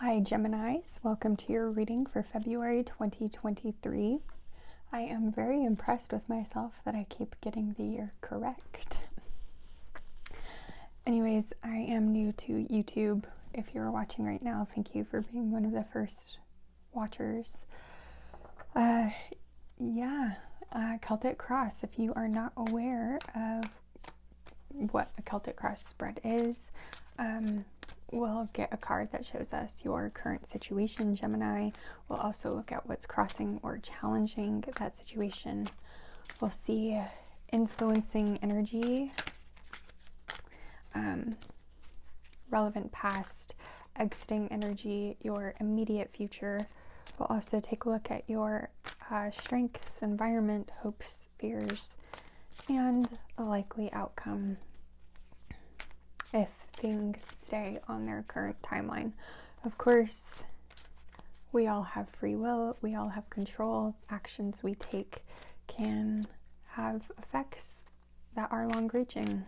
Hi Geminis, welcome to your reading for February 2023. I am very impressed with myself that I keep getting the year correct. Anyways, I am new to YouTube. If you're watching right now, thank you for being one of the first watchers. Celtic Cross. If you are not aware of what a Celtic Cross spread is, we'll get a card that shows us your current situation, Gemini. We'll also look at what's crossing or challenging that situation. We'll see influencing energy, relevant past, exiting energy, your immediate future. We'll also take a look at your strengths, environment, hopes, fears, and a likely outcome if things stay on their current timeline. Of course, we all have free will, we all have control. Actions we take can have effects that are long-reaching.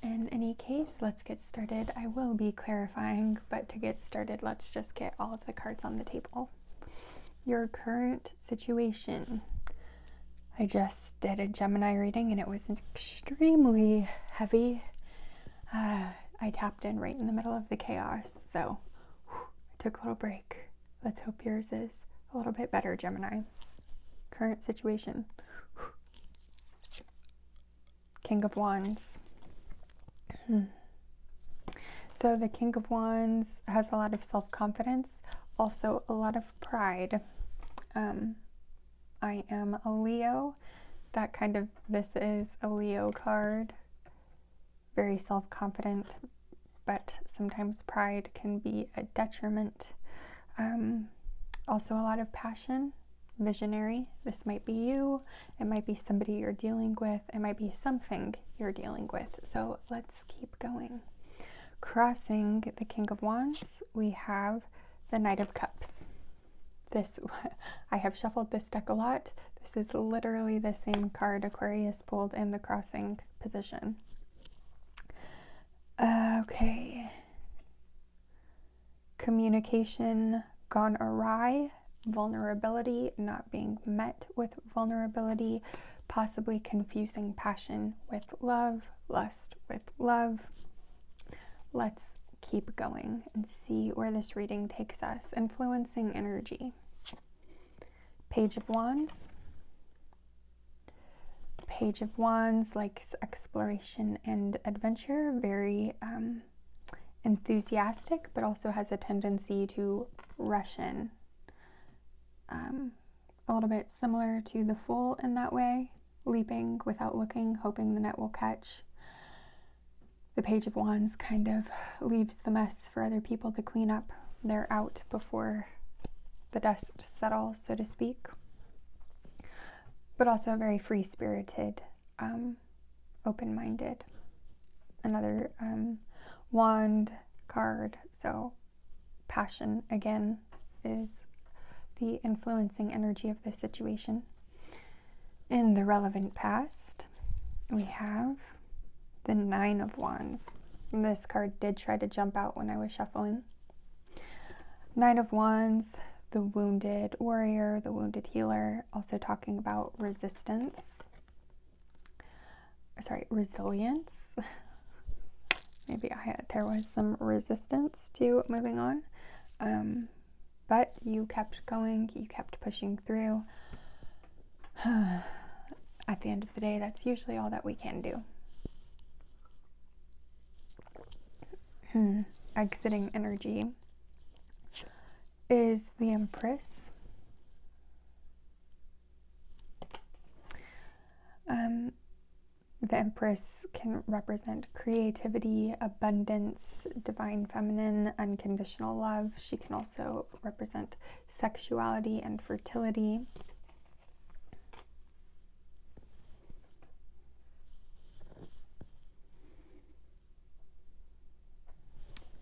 In any case, let's get started. I will be clarifying, but to get started, let's just get all of the cards on the table. Your current situation. I just did a Gemini reading and it was extremely heavy. I tapped in right in the middle of the chaos, so I took a little break. Let's hope yours is a little bit better, Gemini. Current situation. King of Wands. So the King of Wands has a lot of self-confidence, also a lot of pride. I am a Leo. This is a Leo card. Very self-confident, but sometimes pride can be a detriment. Also a lot of passion, visionary. This might be you, it might be somebody you're dealing with, it might be something you're dealing with. So let's keep going. Crossing the King of Wands, we have the Knight of Cups. I have shuffled this deck a lot. This is literally the same card Aquarius pulled in the crossing position. Okay. Communication gone awry, vulnerability not being met with vulnerability, possibly confusing passion with love, lust with love. Let's keep going and see where this reading takes us. Influencing energy. Page of Wands. Page of Wands likes exploration and adventure, very enthusiastic, but also has a tendency to rush in. A little bit similar to the Fool in that way, leaping without looking, hoping the net will catch. The Page of Wands kind of leaves the mess for other people to clean up. They're out before the dust settles, so to speak. But also very free-spirited, open-minded. Another wand card, so passion again is the influencing energy of the situation. In the relevant past, we have the Nine of Wands. This card did try to jump out when I was shuffling. Nine of Wands, the wounded warrior, the wounded healer, also talking about resilience. Maybe there was some resistance to moving on, but you kept going, you kept pushing through. At the end of the day, that's usually all that we can do. Exiting energy is the Empress. The Empress can represent creativity, abundance, divine feminine, unconditional love. She can also represent sexuality and fertility.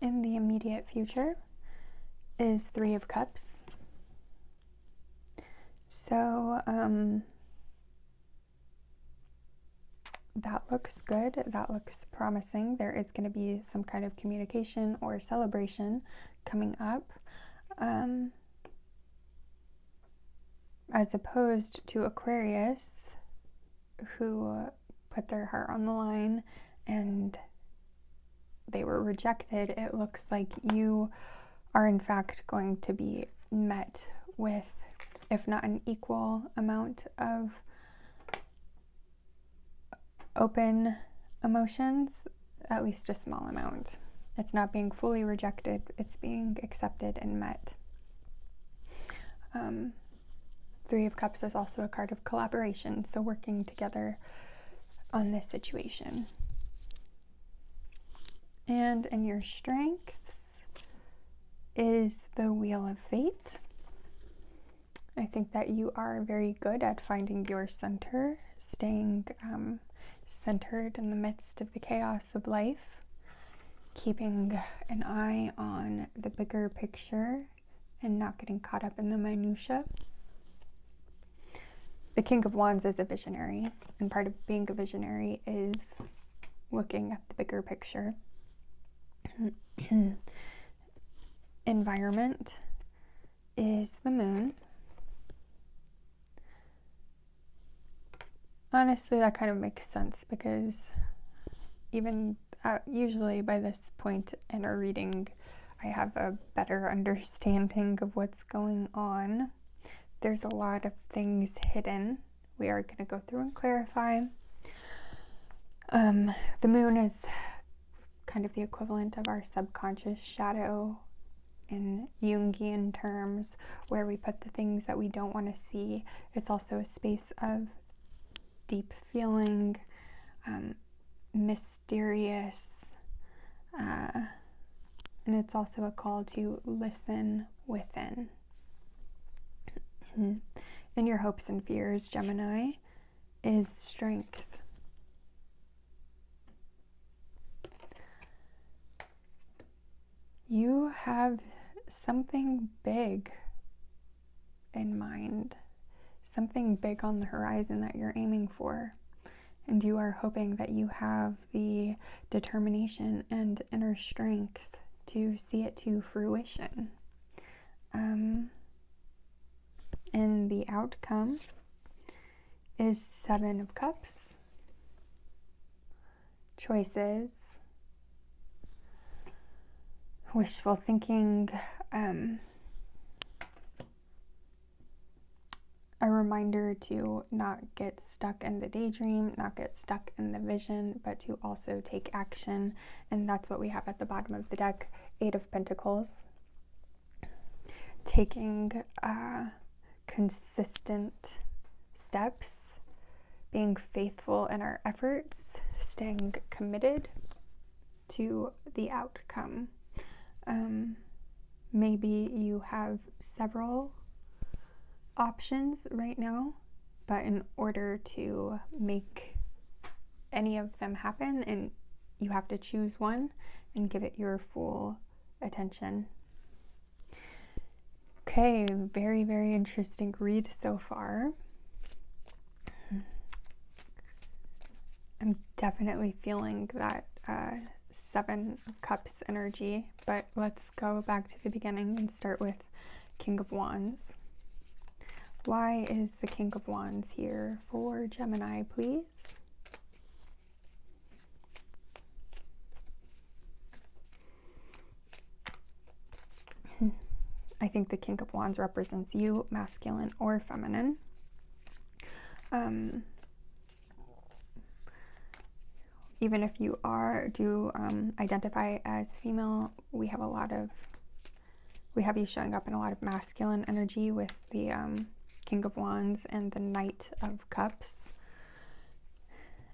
In the immediate future is Three of Cups. So that looks good. That looks promising. There is going to be some kind of communication or celebration coming up. As opposed to Aquarius, who put their heart on the line and they were rejected, it looks like you are in fact going to be met with, if not an equal amount of open emotions, at least a small amount. It's not being fully rejected, it's being accepted and met. Three of Cups is also a card of collaboration, so working together on this situation. And in your strengths is the Wheel of Fate. I think that you are very good at finding your center, staying centered in the midst of the chaos of life, keeping an eye on the bigger picture and not getting caught up in the minutia. The King of Wands is a visionary, and part of being a visionary is looking at the bigger picture. Environment is the Moon. Honestly, that kind of makes sense because even usually by this point in a reading, I have a better understanding of what's going on. There's a lot of things hidden. We are going to go through and clarify. The Moon is kind of the equivalent of our subconscious shadow in Jungian terms, where we put the things that we don't want to see. It's also a space of deep feeling, mysterious, and it's also a call to listen within. In your hopes and fears, Gemini, is strength. You have something big in mind, something big on the horizon that you're aiming for, and you are hoping that you have the determination and inner strength to see it to fruition. And the outcome is 7 of Cups, choices, wishful thinking, a reminder to not get stuck in the daydream, not get stuck in the vision, but to also take action. And that's what we have at the bottom of the deck, 8 of Pentacles. Taking consistent steps, being faithful in our efforts, staying committed to the outcome. Maybe you have several options right now, but in order to make any of them happen, and you have to choose one and give it your full attention. Okay, very, very interesting read so far. I'm definitely feeling that 7 of Cups energy, but let's go back to the beginning and start with King of Wands. Why is the King of Wands here for Gemini, please? I think the King of Wands represents you, masculine or feminine. Even if you do identify as female, we have you showing up in a lot of masculine energy with the King of Wands and the Knight of Cups.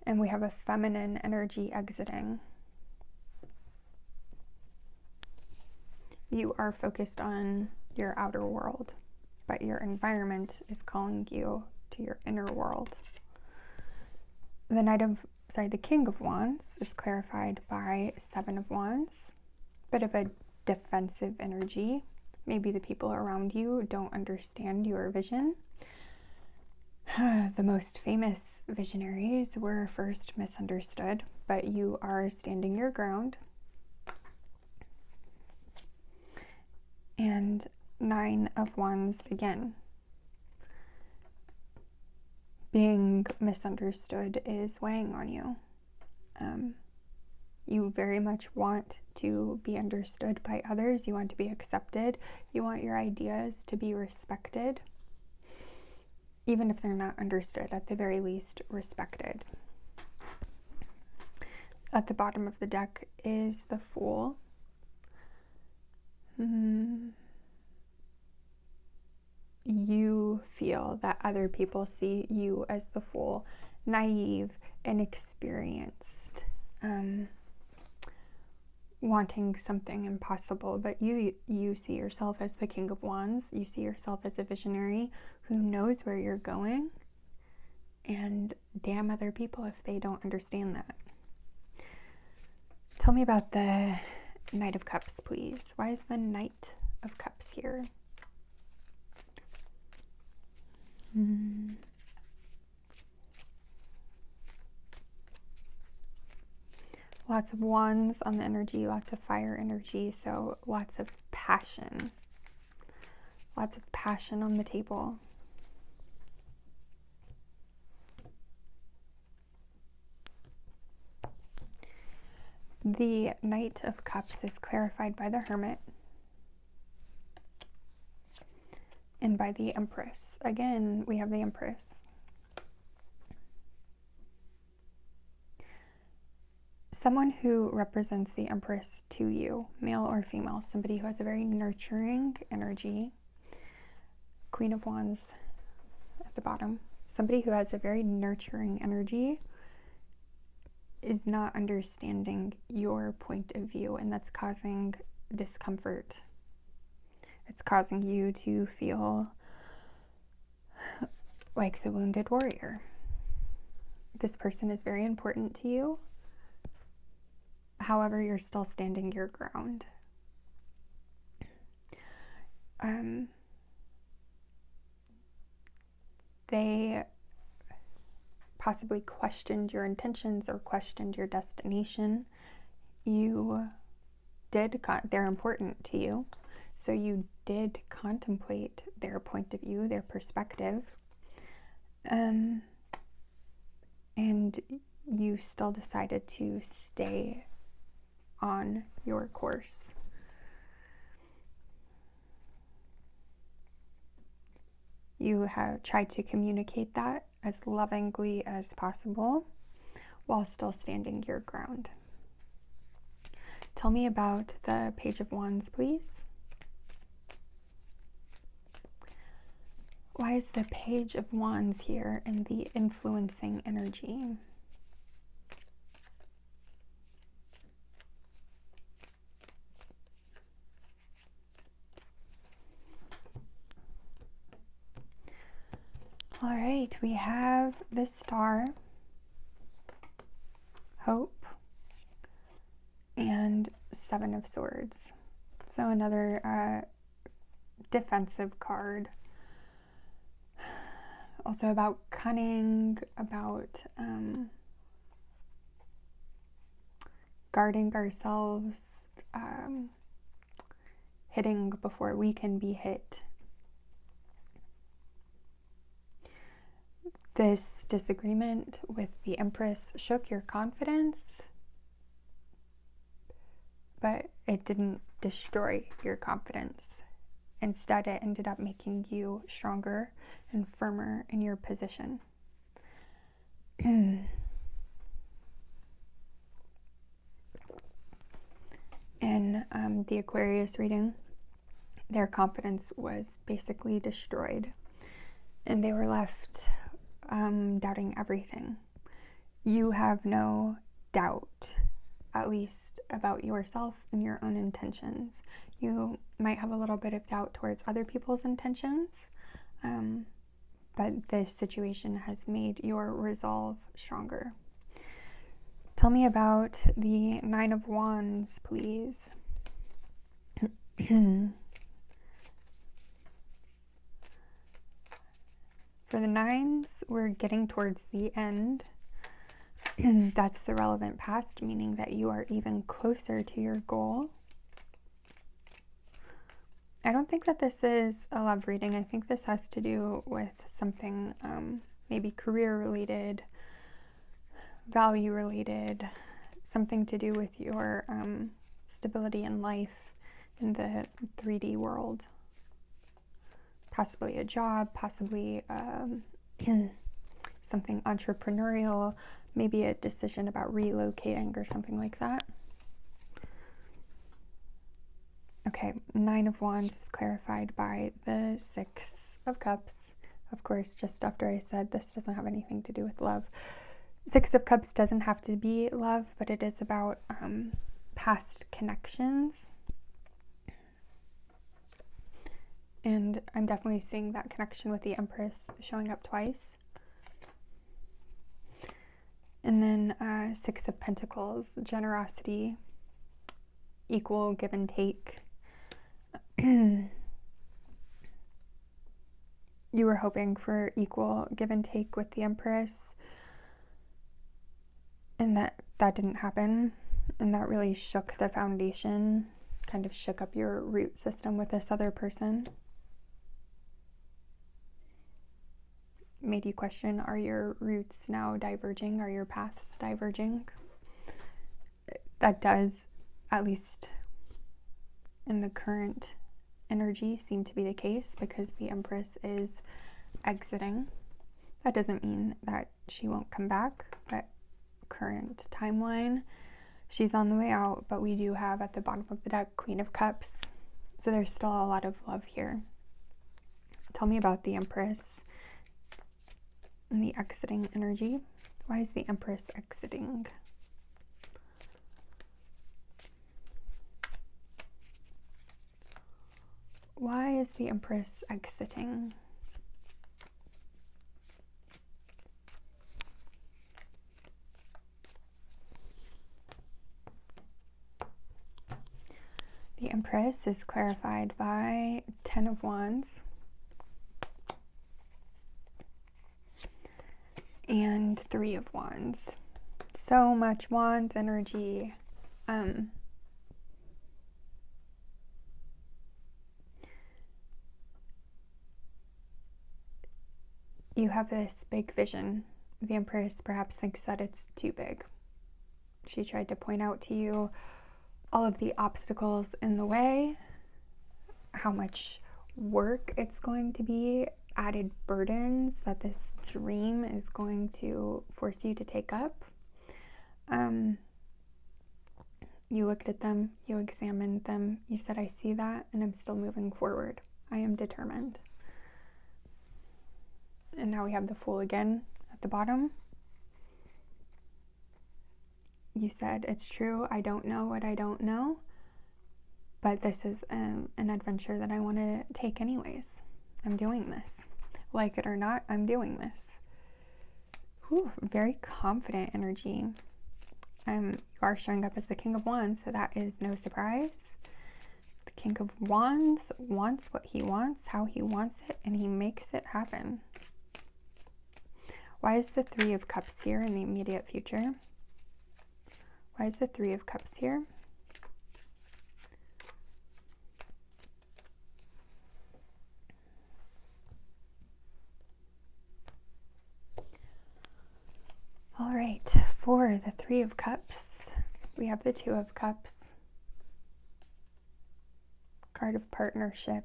And we have a feminine energy exiting. You are focused on your outer world, but your environment is calling you to your inner world. The King of Wands is clarified by 7 of Wands. Bit of a defensive energy. Maybe the people around you don't understand your vision. The most famous visionaries were first misunderstood, but you are standing your ground. And 9 of Wands again. Being misunderstood is weighing on you. You very much want to be understood by others. You want to be accepted. You want your ideas to be respected. Even if they're not understood, at the very least, respected. At the bottom of the deck is the Fool. You feel that other people see you as the Fool, naive, inexperienced, wanting something impossible, but you see yourself as the King of Wands. You see yourself as a visionary who knows where you're going, and damn other people if they don't understand that. Tell me about the Knight of Cups, please. Why is the Knight of Cups here? Lots of wands on the energy, lots of fire energy, so lots of passion. Lots of passion on the table. The Knight of Cups is clarified by the Hermit and by the Empress. Again, we have the Empress. Someone who represents the Empress to you, male or female, somebody who has a very nurturing energy. Queen of Wands at the bottom. Somebody who has a very nurturing energy is not understanding your point of view, and that's causing discomfort. It's causing you to feel like the wounded warrior. This person is very important to you. However, you're still standing your ground. They possibly questioned your intentions or questioned your destination. They're important to you, so you did contemplate their point of view, their perspective, and you still decided to stay on your course. You have tried to communicate that as lovingly as possible while still standing your ground. Tell me about the Page of Wands, please. Why is the Page of Wands here in the influencing energy? All right, we have the Star, Hope, and 7 of Swords. So another defensive card. Also about cunning, about guarding ourselves, hitting before we can be hit. This disagreement with the Empress shook your confidence, but it didn't destroy your confidence. Instead, it ended up making you stronger and firmer in your position. In the Aquarius reading, their confidence was basically destroyed, and they were left doubting everything. You have no doubt, at least about yourself and your own intentions. You might have a little bit of doubt towards other people's intentions, but this situation has made your resolve stronger. Tell me about the 9 of Wands, please. The For the nines, we're getting towards the end. That's the relevant past, meaning that you are even closer to your goal. I don't think that this is a love reading. I think this has to do with something maybe career related, value related, something to do with your stability in life in the 3D world. Possibly a job, possibly something entrepreneurial, maybe a decision about relocating or something like that. Okay, 9 of Wands is clarified by the 6 of Cups. Of course, just after I said this doesn't have anything to do with love. 6 of Cups doesn't have to be love, but it is about past connections. And I'm definitely seeing that connection with the Empress showing up twice. And then 6 of Pentacles, generosity, equal give and take. You were hoping for equal give and take with the Empress, and that didn't happen, and that really shook the foundation, kind of shook up your root system with this other person. Made you question, are your roots now diverging? Are your paths diverging? That does, at least in the current energy, seem to be the case, because the Empress is exiting. That doesn't mean that she won't come back, but current timeline, she's on the way out. But we do have at the bottom of the deck Queen of Cups, so there's still a lot of love here. Tell me about the Empress and the exiting energy. Why is the Empress exiting? Why is the Empress exiting? The Empress is clarified by 10 of Wands and 3 of Wands. So much Wands energy. You have this big vision. The Empress perhaps thinks that it's too big. She tried to point out to you all of the obstacles in the way, how much work it's going to be, added burdens that this dream is going to force you to take up. You looked at them, you examined them, you said, I see that, and I'm still moving forward. I am determined. And now we have the Fool again at the bottom. You said, it's true, I don't know what I don't know, but this is an adventure that I want to take anyways. I'm doing this. Like it or not, I'm doing this. Whew, very confident energy. You are showing up as the King of Wands, so that is no surprise. The King of Wands wants what he wants, how he wants it, and he makes it happen. Why is the 3 of Cups here in the immediate future? Why is the 3 of Cups here? All right, for the 3 of Cups, we have the 2 of Cups, card of partnership,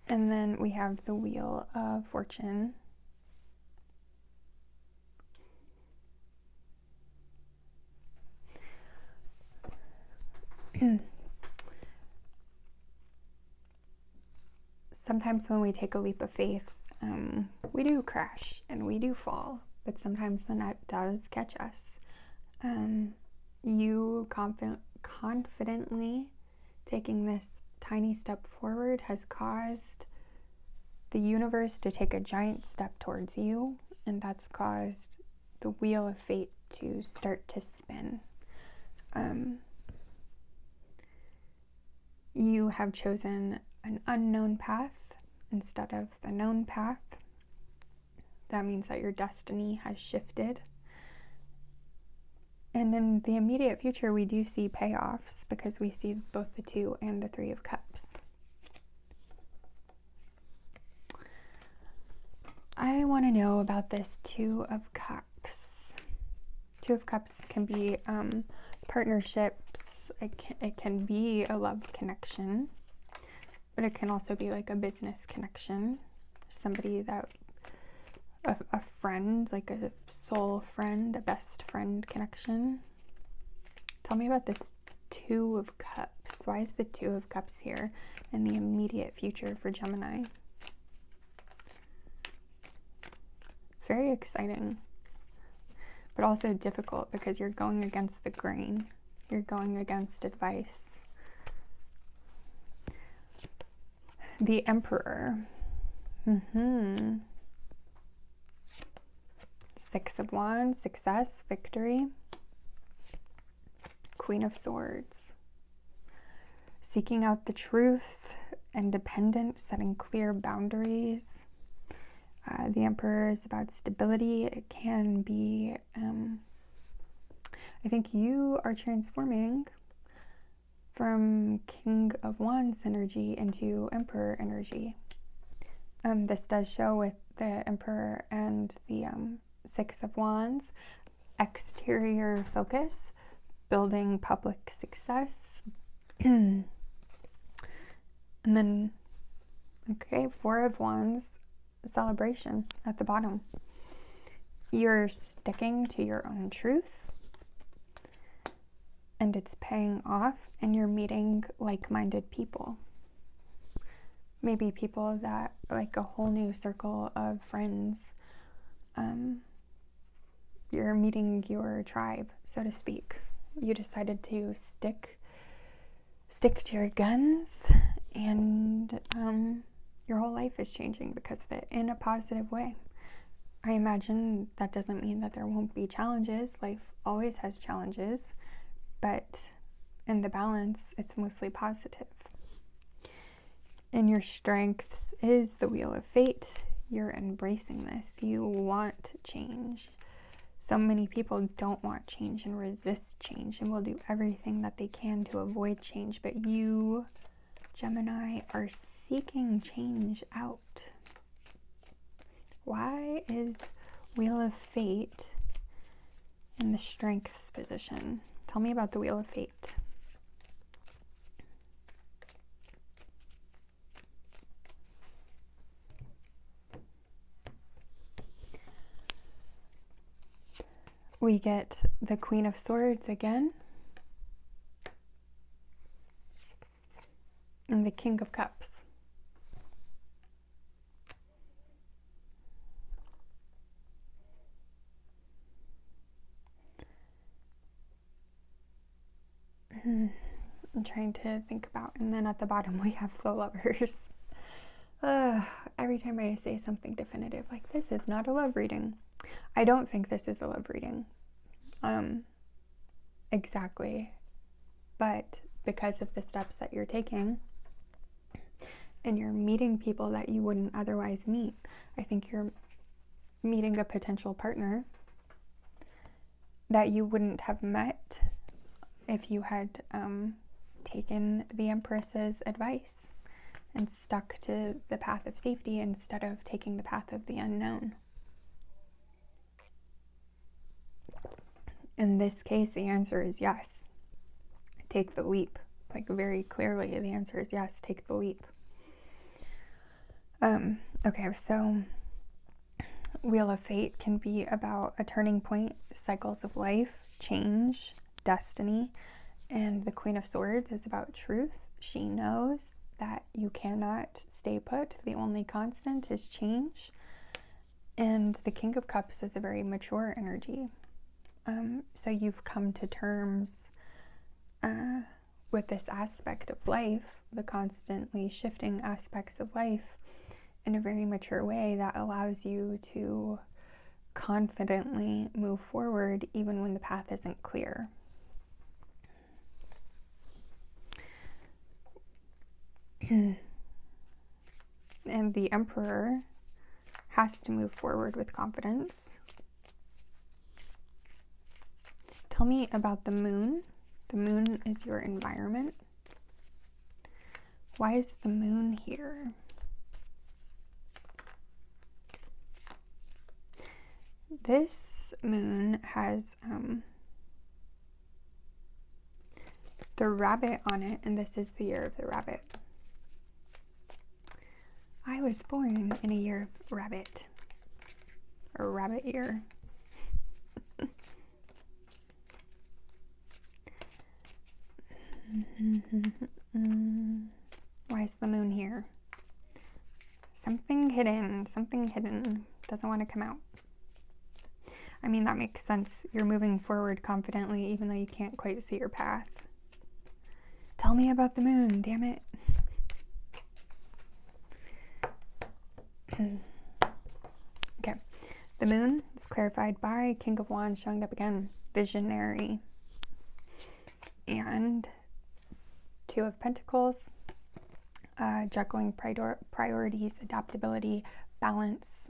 and then we have the Wheel of Fortune. Sometimes when we take a leap of faith, we do crash and we do fall, but sometimes the net does catch us. You confidently taking this tiny step forward has caused the universe to take a giant step towards you, and that's caused the wheel of fate to start to spin. You have chosen an unknown path, instead of the known path. That means that your destiny has shifted. And in the immediate future, we do see payoffs because we see both the 2 and the 3 of Cups. I want to know about this 2 of Cups. 2 of Cups can be partnerships. It can be a love connection, but it can also be like a business connection. Somebody that, a friend, like a soul friend, a best friend connection. Tell me about this 2 of Cups. Why is the 2 of Cups here in the immediate future for Gemini? It's very exciting, but also difficult because you're going against the grain. You're going against advice. The Emperor. 6 of Wands, success, victory. Queen of Swords. Seeking out the truth, independent, setting clear boundaries. The Emperor is about stability. It can be, I think you are transforming from King of Wands energy into Emperor energy. This does show with the Emperor and the 6 of Wands, exterior focus, building public success. And then, okay, 4 of Wands, celebration at the bottom. You're sticking to your own truth and it's paying off, and you're meeting like-minded people. Maybe people that, like a whole new circle of friends. You're meeting your tribe, so to speak. You decided to stick to your guns, and your whole life is changing because of it in a positive way. I imagine that doesn't mean that there won't be challenges. Life always has challenges, but in the balance, it's mostly positive. And your strengths is the Wheel of Fate. You're embracing this. You want change. So many people don't want change and resist change and will do everything that they can to avoid change. But you, Gemini, are seeking change out. Why is Wheel of Fate in the strengths position? Tell me about the Wheel of Fate. We get the Queen of Swords again. And the King of Cups. I'm trying to think about, and then at the bottom we have the Lovers. Every time I say something definitive, like this is not a love reading. I don't think this is a love reading. Exactly. But because of the steps that you're taking, and you're meeting people that you wouldn't otherwise meet, I think you're meeting a potential partner that you wouldn't have met if you had taken the Empress's advice and stuck to the path of safety instead of taking the path of the unknown. In this case, the answer is yes. Take the leap. Like very clearly, the answer is yes, take the leap. Okay, so Wheel of Fate can be about a turning point, cycles of life, change, destiny, and the Queen of Swords is about truth. She knows that you cannot stay put. The only constant is change. And the King of Cups is a very mature energy. So you've come to terms with this aspect of life, the constantly shifting aspects of life, in a very mature way that allows you to confidently move forward even when the path isn't clear. And the Emperor has to move forward with confidence. Tell me about the Moon. The Moon is your environment. Why is the Moon here? This moon has the rabbit on it, and this is the year of the rabbit. I was born in a year of rabbit, or rabbit year. Why is the moon here? Something hidden, doesn't want to come out. I mean, that makes sense. You're moving forward confidently, even though you can't quite see your path. Tell me about the moon, damn it. Okay, the moon is clarified by King of Wands showing up again, visionary, and Two of Pentacles, juggling priorities, adaptability, balance.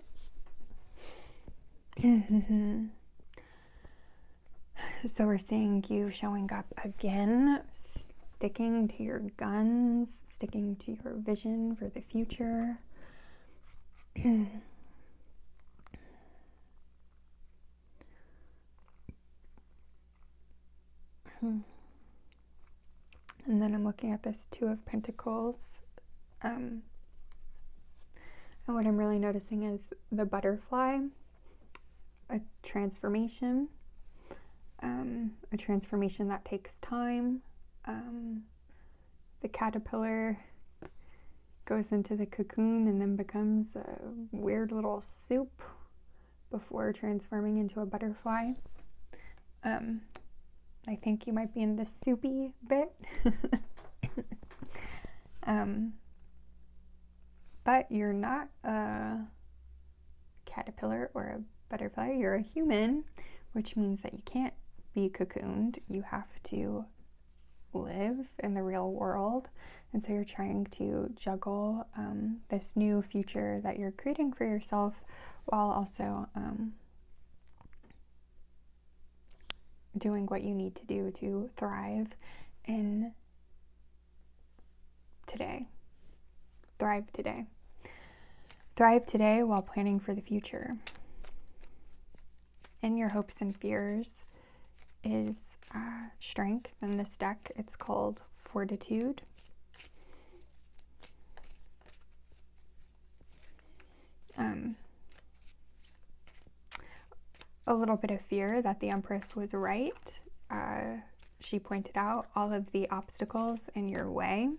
So we're seeing you showing up again, sticking to your guns, sticking to your vision for the future. And then I'm looking at this Two of Pentacles. And what I'm really noticing is the butterfly, a transformation that takes time. The caterpillar goes into the cocoon and then becomes a weird little soup before transforming into a butterfly. I think you might be in the soupy bit. But you're not a caterpillar or a butterfly. You're a human, which means that you can't be cocooned. You have to live in the real world. And so you're trying to juggle this new future that you're creating for yourself while also doing what you need to do to thrive in today. Thrive today. Thrive today while planning for the future. In your hopes and fears is strength. In this deck, it's called fortitude. A little bit of fear that the Empress was right. She pointed out all of the obstacles in your way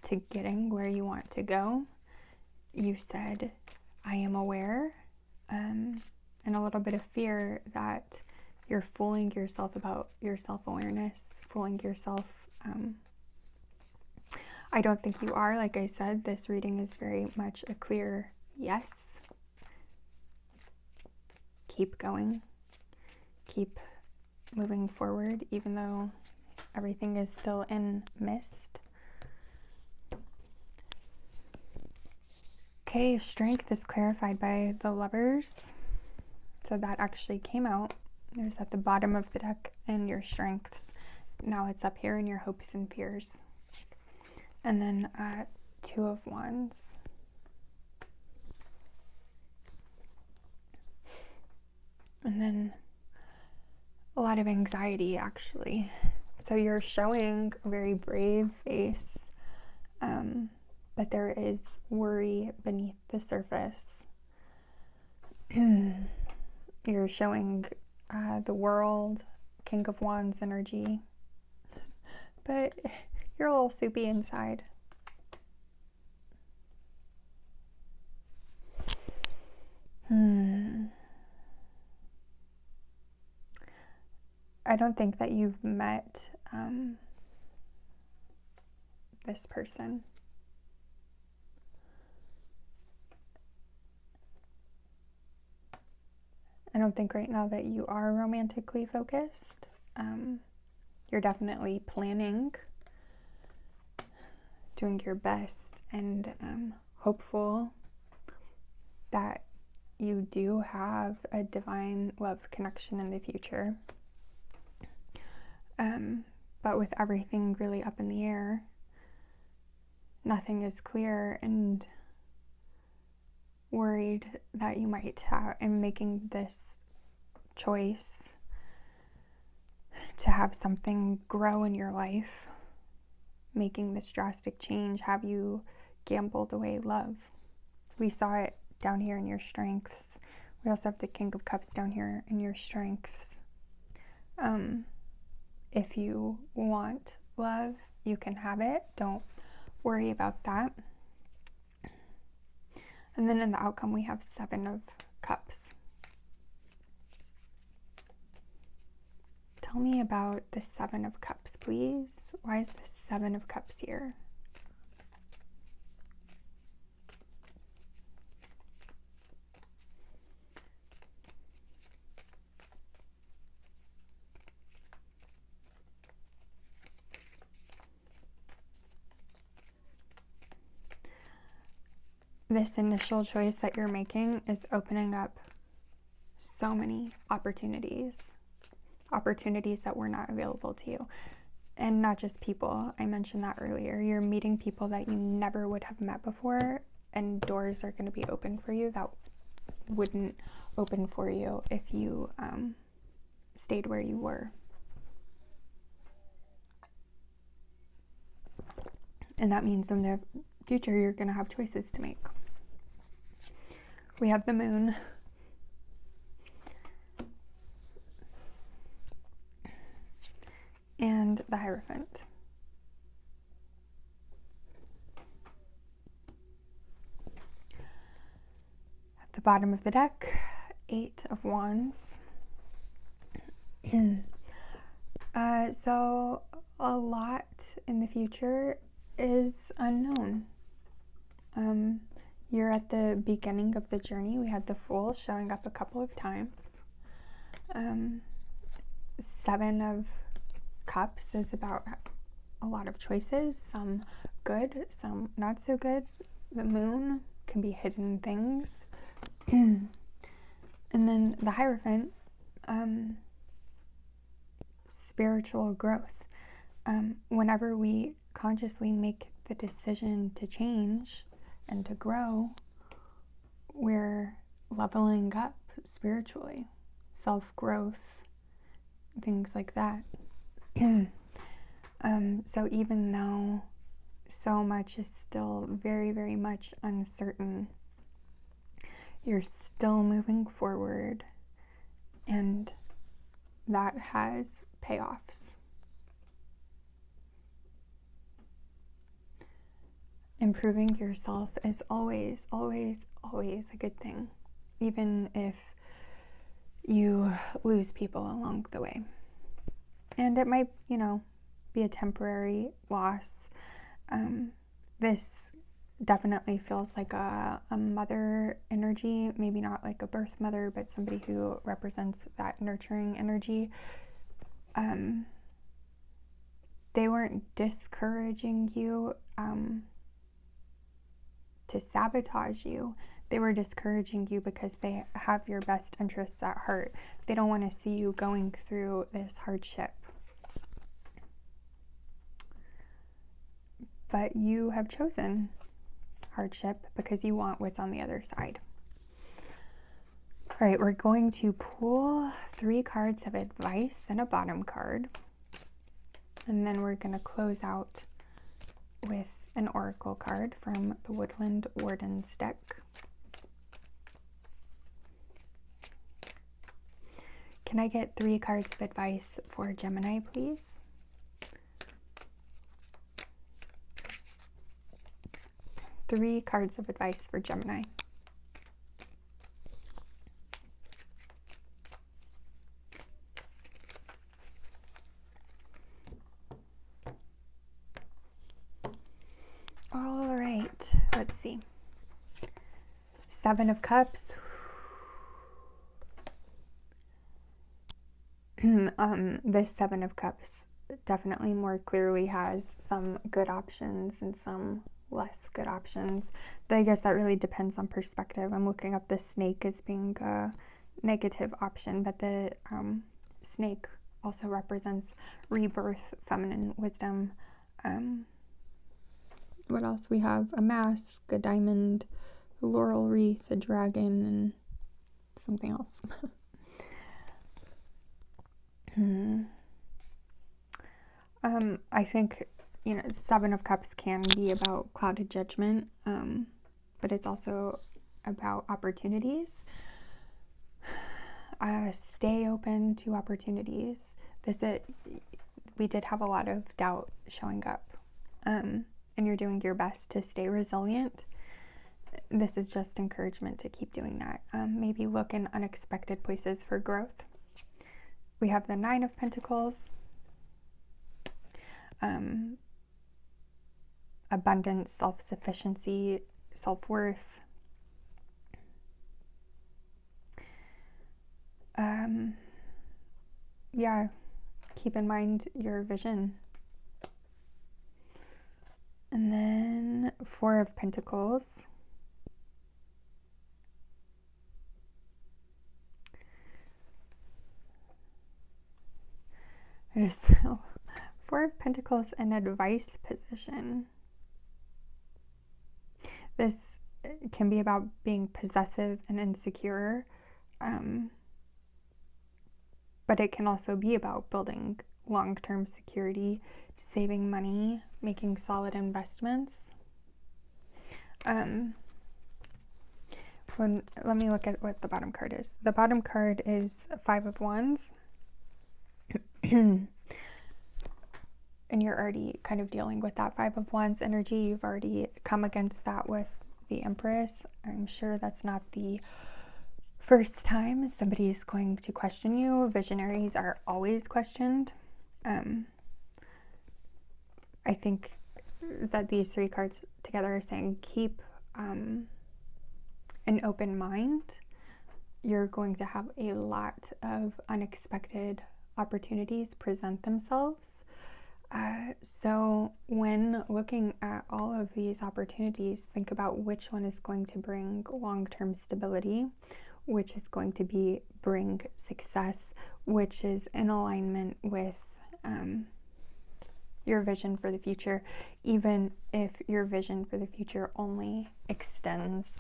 to getting where you want to go. You said, I am aware, and a little bit of fear that you're fooling yourself about your self-awareness, fooling yourself. I don't think you are. Like I said, this reading is very much a clear yes. Keep going. Keep moving forward, even though everything is still in mist. Okay, strength is clarified by the Lovers. So that actually came out. There's at the bottom of the deck in your strengths. Now it's up here in your hopes and fears. And then Two of Wands. And then a lot of anxiety, actually. So you're showing a very brave face, but there is worry beneath the surface. You're showing the World, King of Wands energy, but you're a little soupy inside. I don't think that you've met this person. I don't think right now that you are romantically focused. You're definitely planning, doing your best, and hopeful that you do have a divine love connection in the future. But with everything really up in the air, nothing is clear, and worried that you might have, in making this choice to have something grow in your life, making this drastic change, have you gambled away love? We saw it down here in your strengths. We also have the King of Cups down here in your strengths. If you want love, you can have it. Don't worry about that. And then in the outcome, we have 7 of Cups. Tell me about the 7 of Cups, please. Why is the 7 of Cups here? This initial choice that you're making is opening up so many opportunities that were not available to you. And not just people, I mentioned that earlier. You're meeting people that you never would have met before, and doors are going to be open for you that wouldn't open for you if you stayed where you were. And that means in the future, you're going to have choices to make. We have the Moon. And the Hierophant. At the bottom of the deck, 8 of Wands. So a lot in the future is unknown. You're at the beginning of the journey. We had the Fool showing up a couple of times. 7 of Cups is about a lot of choices, some good, some not so good. The Moon can be hidden things. And then the Hierophant, spiritual growth. Whenever we consciously make the decision to change and to grow, we're leveling up spiritually, self-growth, things like that. So even though so much is still very, very much uncertain, you're still moving forward, and that has payoffs. Improving yourself is always, always, always a good thing, even if you lose people along the way. And it might, be a temporary loss. This definitely feels like a mother energy, maybe not like a birth mother, but somebody who represents that nurturing energy. They weren't discouraging you to sabotage you. They were discouraging you because they have your best interests at heart. They don't want to see you going through this hardship. But you have chosen hardship because you want what's on the other side. All right, we're going to pull 3 cards of advice and a bottom card. And then we're going to close out with an oracle card from the Woodland Warden's deck. Can I get 3 cards of advice for Gemini, please? Three cards of advice for Gemini. All right, let's see. 7 of Cups. This 7 of Cups definitely more clearly has some good options and some less good options. I guess that really depends on perspective. I'm looking up the snake as being a negative option, but the snake also represents rebirth, feminine wisdom. What else? We have a mask, a diamond, a laurel wreath, a dragon, and something else. I think, Seven of Cups can be about clouded judgment, but it's also about opportunities. Stay open to opportunities. We did have a lot of doubt showing up, and you're doing your best to stay resilient. This is just encouragement to keep doing that. Maybe look in unexpected places for growth. We have the Nine of Pentacles. Abundance, self-sufficiency, self-worth. Keep in mind your vision. And then Four of Pentacles. Four of Pentacles in advice position. This can be about being possessive and insecure, but it can also be about building long-term security, saving money, making solid investments. Let me look at what the bottom card is. The bottom card is Five of Wands. And you're already kind of dealing with that Five of Wands energy. You've already come against that with the Empress. I'm sure that's not the first time somebody's going to question you. Visionaries are always questioned. I think that these three cards together are saying keep an open mind. You're going to have a lot of unexpected opportunities present themselves. So when looking at all of these opportunities, think about which one is going to bring long-term stability, which is going to bring success, which is in alignment with your vision for the future, even if your vision for the future only extends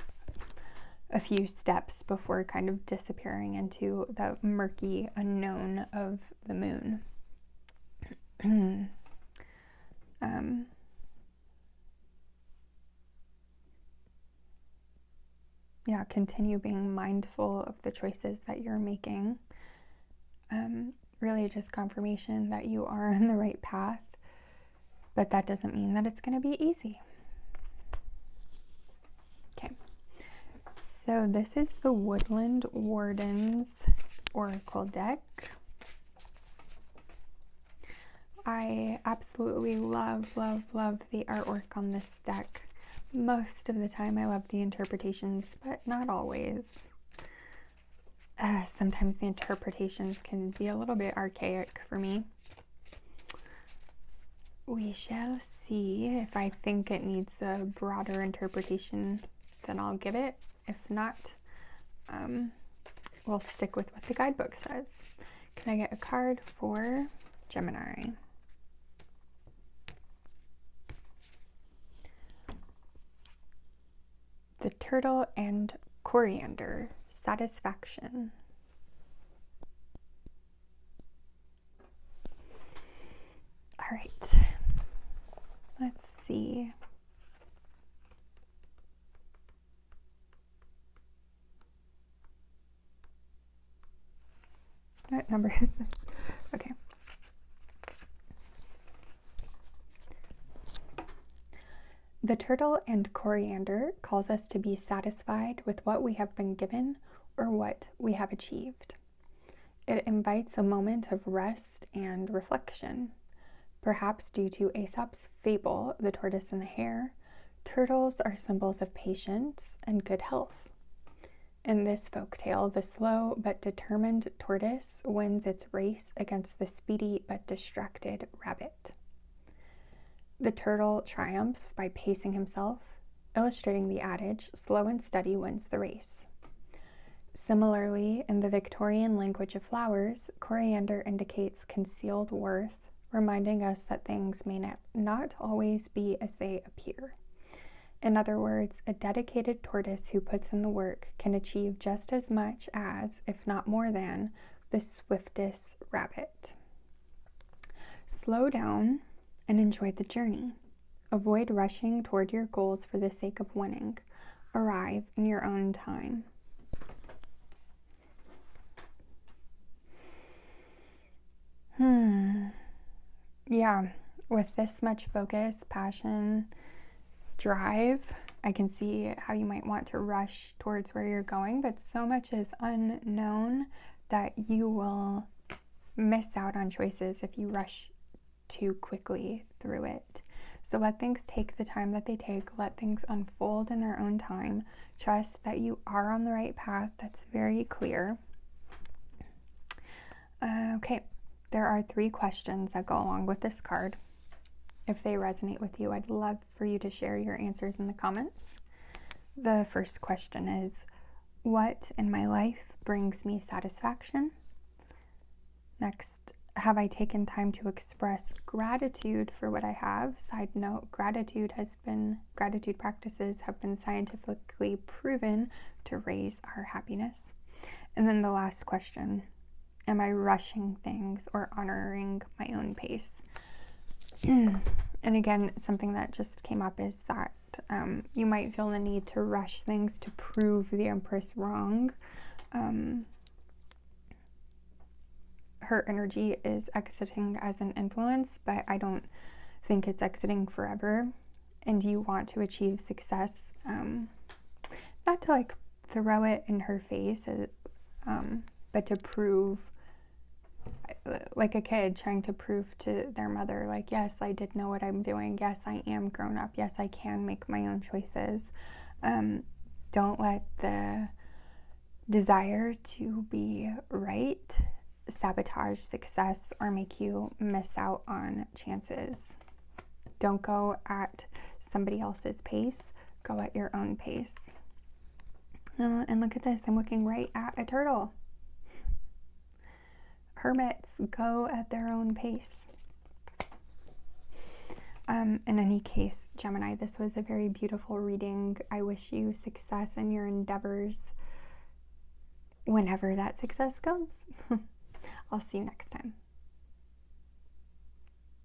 a few steps before kind of disappearing into the murky unknown of the moon. Continue being mindful of the choices that you're making. Really just confirmation that you are on the right path, but that doesn't mean that it's going to be easy. Okay, so this is the Woodland Wardens Oracle deck. I absolutely love the artwork on this deck. Most of the time I love the interpretations, but not always. Sometimes the interpretations can be a little bit archaic for me. We shall see. If I think it needs a broader interpretation, then I'll give it. If not, we'll stick with what the guidebook says. Can I get a card for Gemini? The Turtle and Coriander, Satisfaction. All right, let's see. What number is this? Okay. The Turtle and Coriander calls us to be satisfied with what we have been given or what we have achieved. It invites a moment of rest and reflection. Perhaps due to Aesop's fable, The Tortoise and the Hare, turtles are symbols of patience and good health. In this folktale, the slow but determined tortoise wins its race against the speedy but distracted rabbit. The turtle triumphs by pacing himself, illustrating the adage, slow and steady wins the race. Similarly, in the Victorian language of flowers, coriander indicates concealed worth, reminding us that things may not always be as they appear. In other words, a dedicated tortoise who puts in the work can achieve just as much as, if not more than, the swiftest rabbit. Slow down and enjoy the journey. Avoid rushing toward your goals for the sake of winning. Arrive in your own time. Yeah, with this much focus, passion, drive, I can see how you might want to rush towards where you're going, but so much is unknown that you will miss out on choices if you rush too quickly through it. So let things take the time that they take. Let things unfold in their own time. Trust that you are on the right path. That's very clear. Okay, there are 3 questions that go along with this card. If they resonate with you, I'd love for you to share your answers in the comments. The first question is, what in my life brings me satisfaction? Next, have I taken time to express gratitude for what I have? Side note, gratitude practices have been scientifically proven to raise our happiness. And then the last question, am I rushing things or honoring my own pace? And again, something that just came up is that you might feel the need to rush things to prove the Empress wrong. Her energy is exiting as an influence, but I don't think it's exiting forever. And you want to achieve success, not to like throw it in her face, but to prove, like a kid trying to prove to their mother, like, yes, I did know what I'm doing. Yes, I am grown up. Yes, I can make my own choices. Don't let the desire to be right sabotage success or make you miss out on chances. Don't go at somebody else's pace. Go at your own pace. And look at this. I'm looking right at a turtle. Hermits go at their own pace. In any case, Gemini, this was a very beautiful reading. I wish you success in your endeavors whenever that success comes. I'll see you next time.